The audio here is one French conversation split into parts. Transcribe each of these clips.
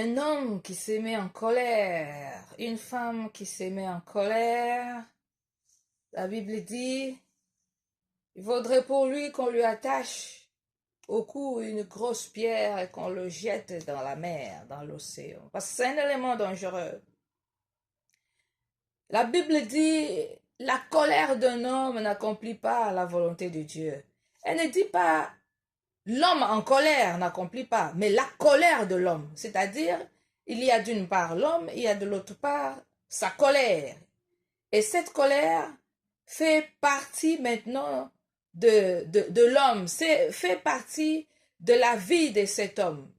Un homme qui se met en colère, une femme qui se met en colère, la Bible dit, il vaudrait pour lui qu'on lui attache au cou une grosse pierre et qu'on le jette dans la mer, dans l'océan. Parce que c'est un élément dangereux. La Bible dit, la colère d'un homme n'accomplit pas la volonté de Dieu. Elle ne dit pas, l'homme en colère n'accomplit pas, mais la colère de l'homme. C'est-à-dire, il y a d'une part l'homme, il y a de l'autre part sa colère. Et cette colère fait partie maintenant de l'homme, fait partie de la vie de cet homme.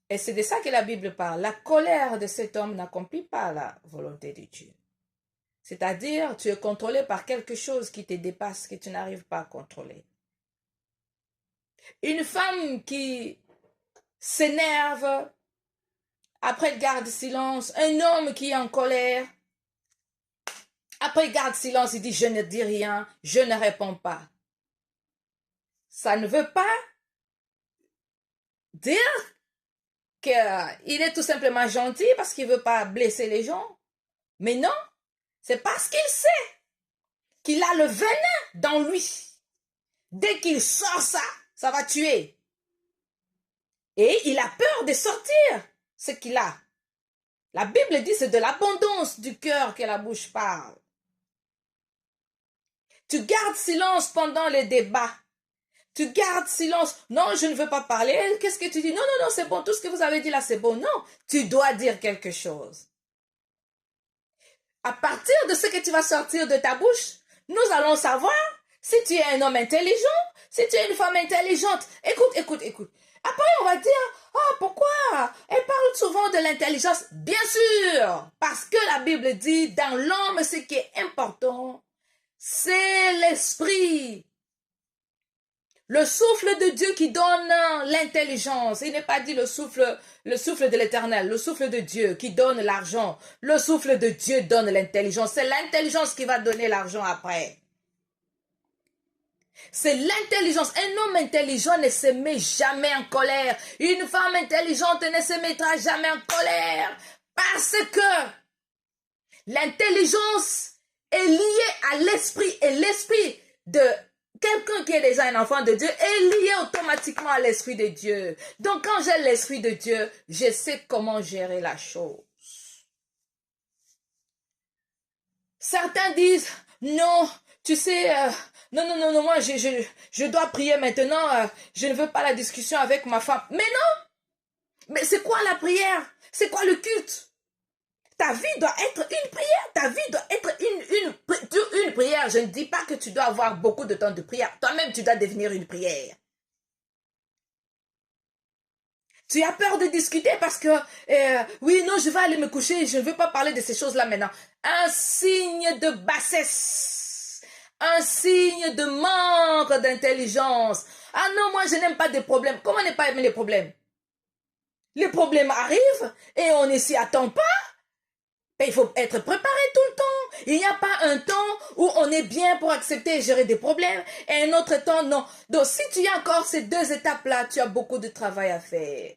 Et c'est de ça que la Bible parle. La colère de cet homme n'accomplit pas la volonté de Dieu. C'est-à-dire, tu es contrôlé par quelque chose qui te dépasse, que tu n'arrives pas à contrôler. Une femme qui s'énerve, après elle garde silence. Un homme qui est en colère, après il garde silence, il dit je ne dis rien, je ne réponds pas. Ça ne veut pas dire qu'il est tout simplement gentil parce qu'il ne veut pas blesser les gens. Mais non, c'est parce qu'il sait qu'il a le venin dans lui. Dès qu'il sort ça, ça va tuer. Et il a peur de sortir ce qu'il a. La Bible dit c'est de l'abondance du cœur que la bouche parle. Tu gardes silence pendant les débats. Tu gardes silence. Non, je ne veux pas parler. Qu'est-ce que tu dis? Non, non, non, c'est bon. Tout ce que vous avez dit là, c'est bon. Non, tu dois dire quelque chose. À partir de ce que tu vas sortir de ta bouche, nous allons savoir si tu es un homme intelligent, si tu es une femme intelligente. Écoute, écoute, écoute. Après, on va dire, oh, pourquoi? Elle parle souvent de l'intelligence. Bien sûr, parce que la Bible dit, dans l'homme, ce qui est important, c'est l'esprit. Le souffle de Dieu qui donne l'intelligence. Il n'est pas dit le souffle de l'Éternel, le souffle de Dieu qui donne l'argent. Le souffle de Dieu donne l'intelligence. C'est l'intelligence qui va donner l'argent après. C'est l'intelligence. Un homme intelligent ne se met jamais en colère. Une femme intelligente ne se mettra jamais en colère. Parce que l'intelligence est liée à l'esprit. Et l'esprit de quelqu'un qui est déjà un enfant de Dieu est lié automatiquement à l'esprit de Dieu. Donc quand j'ai l'esprit de Dieu, je sais comment gérer la chose. Certains disent, non, tu sais, non, moi je dois prier maintenant, je ne veux pas la discussion avec ma femme. Mais non, mais c'est quoi la prière? C'est quoi le culte? Ta vie doit être une prière, ta vie doit être une prière. Je ne dis pas que tu dois avoir beaucoup de temps de prière. Toi-même, tu dois devenir une prière. Tu as peur de discuter parce que, oui, non, je vais aller me coucher, je ne veux pas parler de ces choses-là maintenant. Un signe de bassesse, un signe de manque d'intelligence. Ah non, moi, je n'aime pas des problèmes. Comment ne pas aimer les problèmes? Les problèmes arrivent et on ne s'y attend pas. Et il faut être préparé tout le temps. Il n'y a pas un temps où on est bien pour accepter et gérer des problèmes et un autre temps, non. Donc, si tu as encore ces deux étapes-là, tu as beaucoup de travail à faire.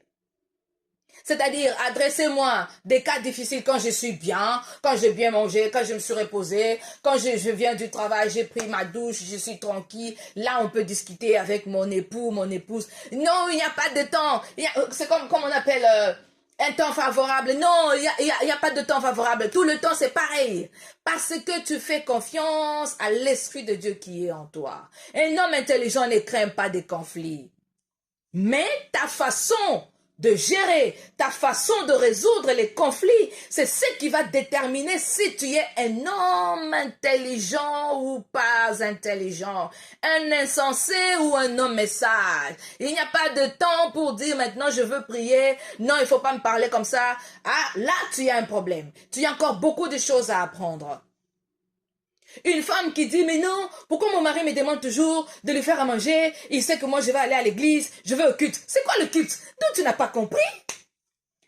C'est-à-dire, adressez-moi des cas difficiles quand je suis bien, quand j'ai bien mangé, quand je me suis reposée, quand je viens du travail, j'ai pris ma douche, je suis tranquille. Là, on peut discuter avec mon époux, mon épouse. Non, il n'y a pas de temps. C'est comme on appelle... un temps favorable. Non, il y a pas de temps favorable. Tout le temps, c'est pareil. Parce que tu fais confiance à l'Esprit de Dieu qui est en toi. Un homme intelligent ne craint pas des conflits. Mais ta façon de gérer, ta façon de résoudre les conflits, c'est ce qui va déterminer si tu es un homme intelligent ou pas intelligent, un insensé ou un homme sage. Il n'y a pas de temps pour dire maintenant je veux prier, non il ne faut pas me parler comme ça. Ah là tu as un problème, tu as encore beaucoup de choses à apprendre. Une femme qui dit, mais non, pourquoi mon mari me demande toujours de lui faire à manger? Il sait que moi, je vais aller à l'église, je vais au culte. C'est quoi le culte? Donc, tu n'as pas compris?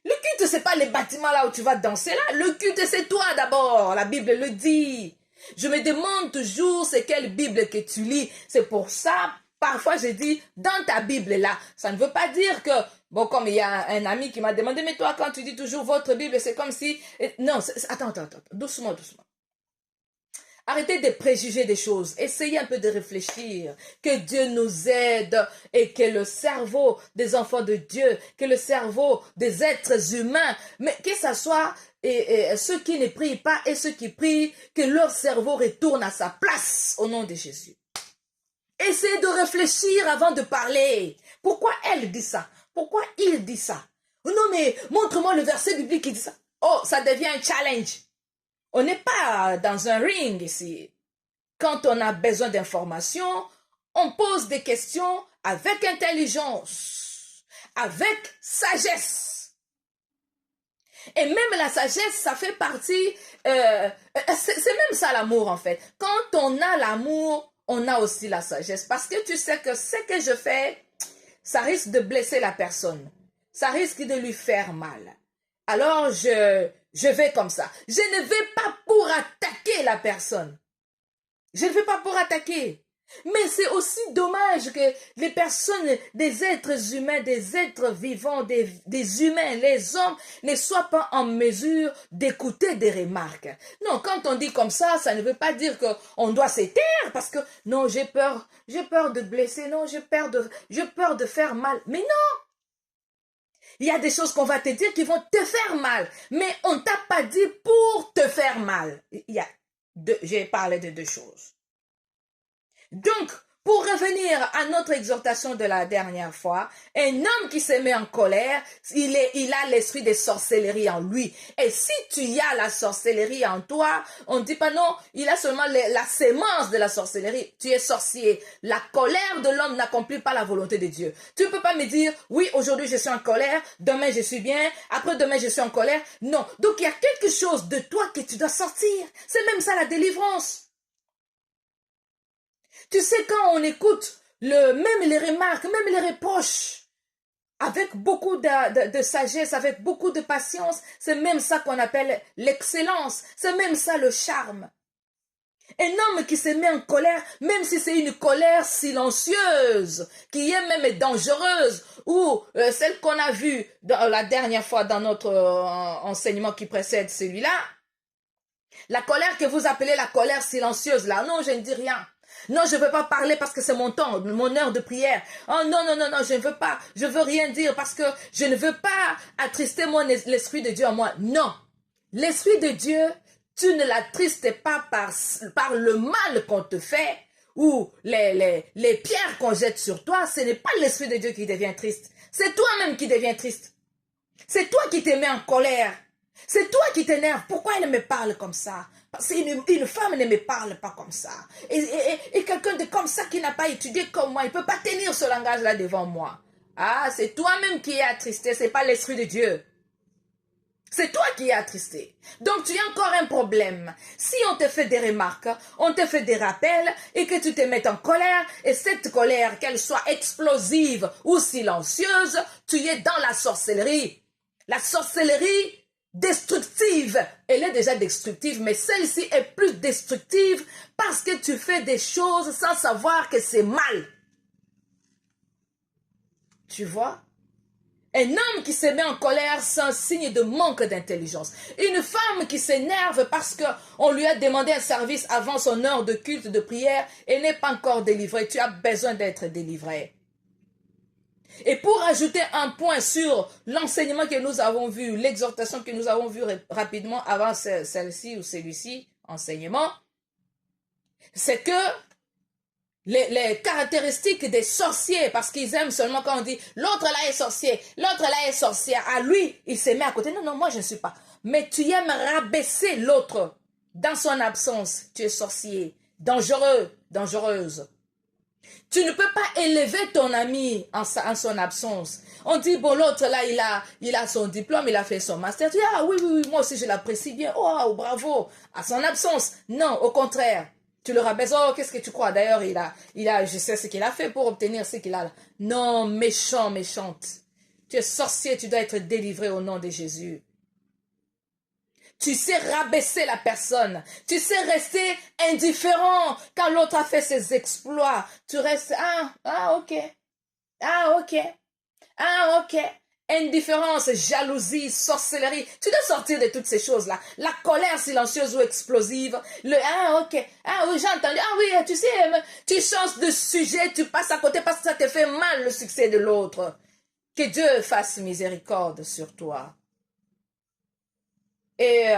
Le culte, c'est pas les bâtiments là où tu vas danser là. Le culte, c'est toi d'abord. La Bible le dit. Je me demande toujours c'est quelle Bible que tu lis. C'est pour ça, parfois je dis, dans ta Bible là, ça ne veut pas dire que, bon, comme il y a un ami qui m'a demandé, mais toi, quand tu dis toujours votre Bible, c'est comme si... Non, attends, doucement, doucement. Arrêtez de préjuger des choses. Essayez un peu de réfléchir. Que Dieu nous aide et que le cerveau des enfants de Dieu, que le cerveau des êtres humains, mais que ce soit ceux qui ne prient pas et ceux qui prient, que leur cerveau retourne à sa place au nom de Jésus. Essayez de réfléchir avant de parler. Pourquoi elle dit ça? Pourquoi il dit ça? Non mais montre-moi le verset biblique qui dit ça. Oh, ça devient un challenge. On n'est pas dans un ring ici. Quand on a besoin d'informations, on pose des questions avec intelligence, avec sagesse. Et même la sagesse, ça fait partie... c'est même ça l'amour en fait. Quand on a l'amour, on a aussi la sagesse. Parce que tu sais que ce que je fais, ça risque de blesser la personne. Ça risque de lui faire mal. Alors je vais comme ça. Je ne vais pas pour attaquer la personne. Je ne vais pas pour attaquer. Mais c'est aussi dommage que les personnes, des êtres humains, des êtres vivants, des humains, les hommes, ne soient pas en mesure d'écouter des remarques. Non, quand on dit comme ça ne veut pas dire qu'on doit se taire parce que non, j'ai peur de blesser, non, j'ai peur de faire mal. Mais non! Il y a des choses qu'on va te dire qui vont te faire mal, mais on t'a pas dit pour te faire mal. J'ai parlé de deux choses. Donc, pour revenir à notre exhortation de la dernière fois, un homme qui se met en colère, il a l'esprit de sorcellerie en lui. Et si tu y as la sorcellerie en toi, on ne dit pas non, il a seulement la sémence de la sorcellerie. Tu es sorcier. La colère de l'homme n'accomplit pas la volonté de Dieu. Tu ne peux pas me dire, oui, aujourd'hui je suis en colère, demain je suis bien, après-demain je suis en colère. Non. Donc il y a quelque chose de toi que tu dois sortir. C'est même ça la délivrance. Tu sais, quand on écoute même les remarques, même les reproches, avec beaucoup de sagesse, avec beaucoup de patience, c'est même ça qu'on appelle l'excellence, c'est même ça le charme. Un homme qui se met en colère, même si c'est une colère silencieuse, qui est même dangereuse, ou celle qu'on a vue la dernière fois dans notre enseignement qui précède celui-là, la colère que vous appelez la colère silencieuse, là, non, je ne dis rien. Non, je ne veux pas parler parce que c'est mon temps, mon heure de prière. Oh non, je ne veux pas, je ne veux rien dire parce que je ne veux pas attrister l'Esprit de Dieu en moi. Non, l'Esprit de Dieu, tu ne l'attristes pas par le mal qu'on te fait ou les pierres qu'on jette sur toi. Ce n'est pas l'Esprit de Dieu qui devient triste. C'est toi-même qui deviens triste. C'est toi qui te mets en colère. C'est toi qui t'énerve. Pourquoi elle me parle comme ça? Parce qu'une femme ne me parle pas comme ça. Et quelqu'un de comme ça qui n'a pas étudié comme moi, il ne peut pas tenir ce langage-là devant moi. Ah, c'est toi-même qui es attristé, ce n'est pas l'Esprit de Dieu. C'est toi qui es attristé. Donc tu as encore un problème. Si on te fait des remarques, on te fait des rappels et que tu te mets en colère, et cette colère, qu'elle soit explosive ou silencieuse, tu es dans la sorcellerie. La sorcellerie destructive, elle est déjà destructive, mais celle-ci est plus destructive parce que tu fais des choses sans savoir que c'est mal. Tu vois? Un homme qui se met en colère, c'est un signe de manque d'intelligence. Une femme qui s'énerve parce qu'on lui a demandé un service avant son heure de culte, de prière, et n'est pas encore délivrée. Tu as besoin d'être délivré. Et pour ajouter un point sur l'enseignement que nous avons vu, l'exhortation que nous avons vue rapidement avant celle-ci ou celui-ci, enseignement, c'est que les caractéristiques des sorciers, parce qu'ils aiment seulement quand on dit l'autre là est sorcier, l'autre là est sorcière, à lui, il se met à côté. Non, moi je ne suis pas. Mais tu aimes rabaisser l'autre dans son absence. Tu es sorcier, dangereux, dangereuse. Tu ne peux pas élever ton ami en son absence. On dit, bon, l'autre là, il a son diplôme, il a fait son master. Tu dis, ah oui, moi aussi je l'apprécie bien. Oh, bravo, à son absence. Non, au contraire. Tu le rabaisses, oh, qu'est-ce que tu crois? D'ailleurs, je sais ce qu'il a fait pour obtenir ce qu'il a. Non, méchant, méchante. Tu es sorcier, tu dois être délivré au nom de Jésus. Tu sais rabaisser la personne. Tu sais rester indifférent quand l'autre a fait ses exploits. Tu restes, ok. Ah, ok. Ah, ok. Indifférence, jalousie, sorcellerie. Tu dois sortir de toutes ces choses-là. La colère silencieuse ou explosive. Ok. Ah oui, j'ai entendu. Ah oui, tu sais, tu changes de sujet, tu passes à côté parce que ça te fait mal le succès de l'autre. Que Dieu fasse miséricorde sur toi. Et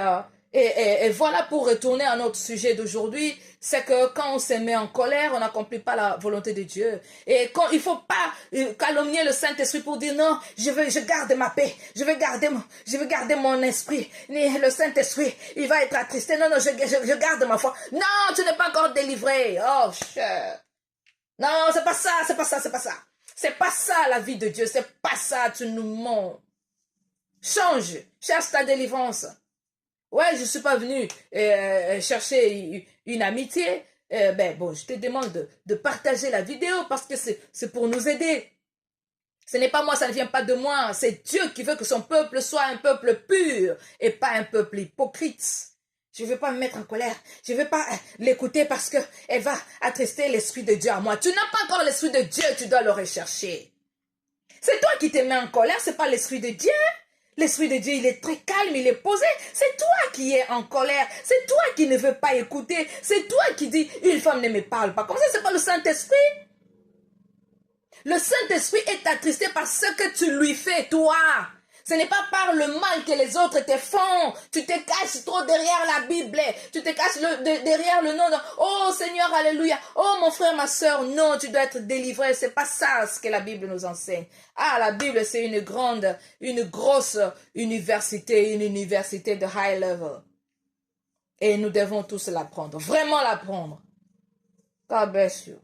voilà pour retourner à notre sujet d'aujourd'hui, c'est que quand on se met en colère, on n'accomplit pas la volonté de Dieu. Et quand il faut pas calomnier le Saint-Esprit pour dire non, je garde ma paix, je vais garder mon esprit. Le Saint-Esprit, il va être attristé. Non, je garde ma foi. Non, tu n'es pas encore délivré. Oh, cher. Non, c'est pas ça. C'est pas ça la vie de Dieu, c'est pas ça, tu nous mens. Change, cherche ta délivrance. Ouais, je suis pas venu chercher une amitié. Je te demande de partager la vidéo parce que c'est pour nous aider. Ce n'est pas moi, ça ne vient pas de moi. C'est Dieu qui veut que son peuple soit un peuple pur et pas un peuple hypocrite. Je ne veux pas me mettre en colère. Je ne veux pas l'écouter parce qu'elle va attrister l'Esprit de Dieu à moi. Tu n'as pas encore l'Esprit de Dieu, tu dois le rechercher. C'est toi qui te mets en colère, ce n'est pas l'Esprit de Dieu. L'Esprit de Dieu, il est très calme, il est posé. C'est toi qui es en colère. C'est toi qui ne veux pas écouter. C'est toi qui dis, une femme ne me parle pas. Comme ça, c'est pas le Saint-Esprit. Le Saint-Esprit est attristé par ce que tu lui fais, toi. Ce n'est pas par le mal que les autres te font. Tu te caches trop derrière la Bible. Tu te caches derrière le nom de « Oh Seigneur, alléluia. Oh mon frère, ma soeur. » Non, tu dois être délivré. C'est pas ça ce que la Bible nous enseigne. Ah, la Bible, c'est une grosse université, une université de high level. Et nous devons tous l'apprendre. Vraiment l'apprendre. God bless you.